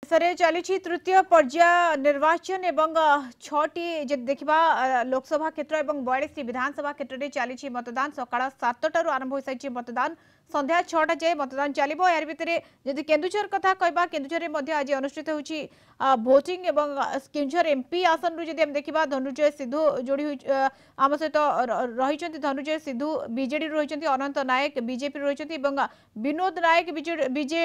देशरे चली तृतीय पर्याय निर्वाचन एवं छटी देखा लोकसभा क्षेत्र और 42 विधानसभा क्षेत्र में चली मतदान सकाळ 7टारू आरंभ हो सारी मतदान संध्या 6टा जाए मतदान चलो यार भितर जदि केन्दुझर कथा कहबा केन्दुझर में आज अनुष्ठित होची भोटिंग एवं केन्दुझर एमपी आसन रु जदि हम देखा धनुंजय सिद्धू जोड़ी आम सहित रही धनुंजय सिद्धू बीजेडी रही अनंत नायक बीजेपी रही विनोद नायक बीजे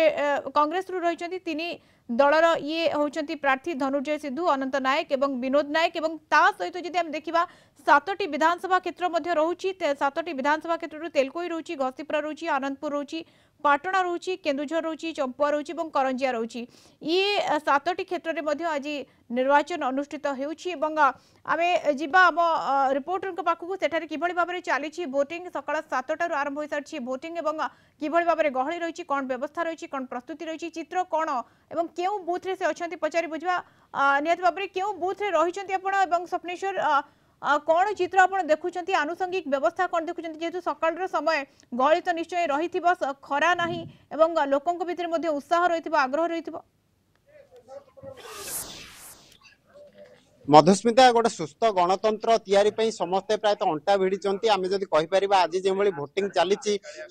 कांग्रेस रु रही तीन दलर ये होती प्रार्थी धनुंजय सिद्धू अनंत नायक एवं विनोद नायक एवं ता सहित जदि हम देखा 7टी विधानसभा क्षेत्र रोची 7टी विधानसभा क्षेत्र तेलकोई रोची घसीपुरा रोची आनंदपुर रोची पाटणा रोची केन्दुझर रोची चंपुआ रोची करंजिया रोची ये 7टी क्षेत्र में आज निर्वाचन अनुष्ठित होउछि आमे जिबा आम रिपोर्टर पाखु सेठारे किभଳି भाबरे चली भोटिंग सकाळ 7टारू आरंभ हो सारी भोटिंग एवं किभଳି भाबरे गहली रही कौन व्यवस्था रही कौन प्रस्तुति रही चित्र कौन एवं केउ बूथ रे से अछंती पचारि बुझवा नियत भाबरे केउ बूथ रे रहिचंती आपण एवं स्वप्नेश्वर कौन चित्र आप देखुं आनुषंगिक व्यवस्था कौन देखुं जेहेतु सकाळ समय गहली तो निश्चय रही खरा नहीं एवं लोकों भितर उत्साह रही आग्रह रही मधुस्मिता गोटे सुस्थ गणतंत्र तैयारी समस्ते प्रायत अंटा भिड़ी आम जदि कहीपर आज जो भोटिंग चली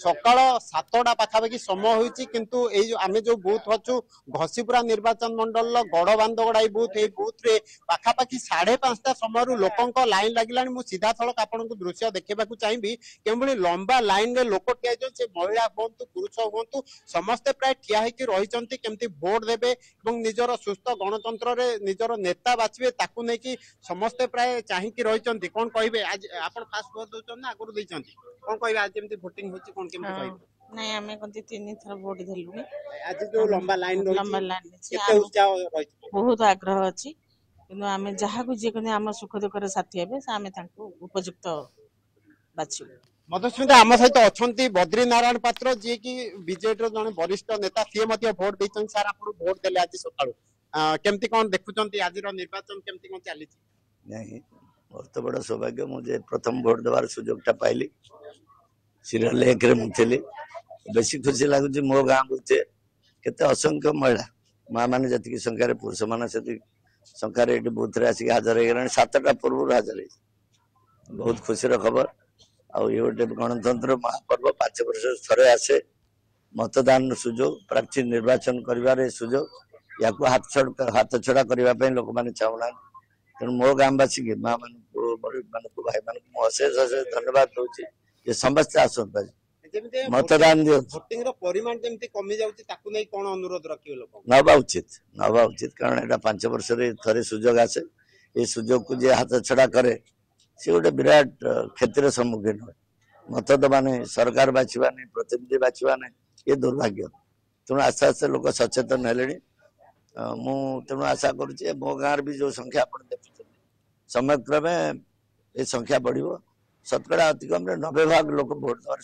सकाल 7टा पाखापाखि समय होती किंतु आम जो बूथ अच्छु घसीपुरा निर्वाचन मंडल गड़बांधगड़ा बूथ ये बूथ रे पाखापाखि 5:30 समय लोकों लाइन लगे मुझे सीधा सड़क आपन को दृश्य देखा चाहिए कि लंबा लाइन रे लोक ठिया से महिला हूँ पुरुष हूँ समस्ते प्राय ठिया रही केमती भोट देवे निजर सुस्थ गणतंत्र निजर नेता बाछिबे नहीं कि समस्ते प्राय चाहिए रही कौन कहे आज आप फास्ट भोट दौरान ना आगुरी देती कौन कहे आज जमी भोटिंग होची कौन केमती कहे नहीं आमे कोन 3 थर वोट देलुनी आज जो लंबा लाइन केते उत्साह रही बहुत आग्रह अछि किनु आमे जहा को जे कोन हम सुख दुख रे साथी हेबे से आमे तांको उपयुक्त बाछु मधुस्मिता आम सहित अच्छा बद्री नारायण पात्र जी की बीजेडी जन वरिष्ठ नेता सी भोट देते सार आप भोट देले आज सकाळु केमती कौन देखुचंती आज निर्वाचन केमती कौन चली नहीं मोर तो बड़ा सौभाग्य मुझे प्रथम भोट देवार सुजोगटा पाइली सीरियल 1 रे मुथिली बेसी खुशी लगुच मो गाँ बुझे केते असंख्य महिला माँ मैंने जी संख्यार पुरुष मान से संख्यार बूथ रे आसिक हाजर हो गला 7टा पूर्व हाजर बहुत खुशी खबर आउ ये गोटे गणतंत्र महापर्व 5 वर्ष थरे आसे मतदान सुजोग प्रार्थी निर्वाचन कर सुजोग या हाथ छड़ा करने लोक मैंने चाहूना तेणु मो गाँववासी की माँ मान भाई मान अशेष अशेष धन्यवाद दूसरी ये समस्ते आसत मतदान नवा उचित कारण यहाँ 5 वर्ष थे सुजोग आसे ये सुजोग को जे हाथ छड़ा करे सी गोटे विराट क्षतिर सम्मुखीन हुए मत दबाने सरकार बाछवाने प्रतिनिधि बाछवाने ये दुर्भाग्य तेणु आस्ते आस्ते लोक सचेतन है मु तेणु आशा करुचे मो गाँव भी जो संख्या आप देखुं समय क्रमे ये संख्या बढ़ 100% अतिक्रम 90% लोक भोट देवार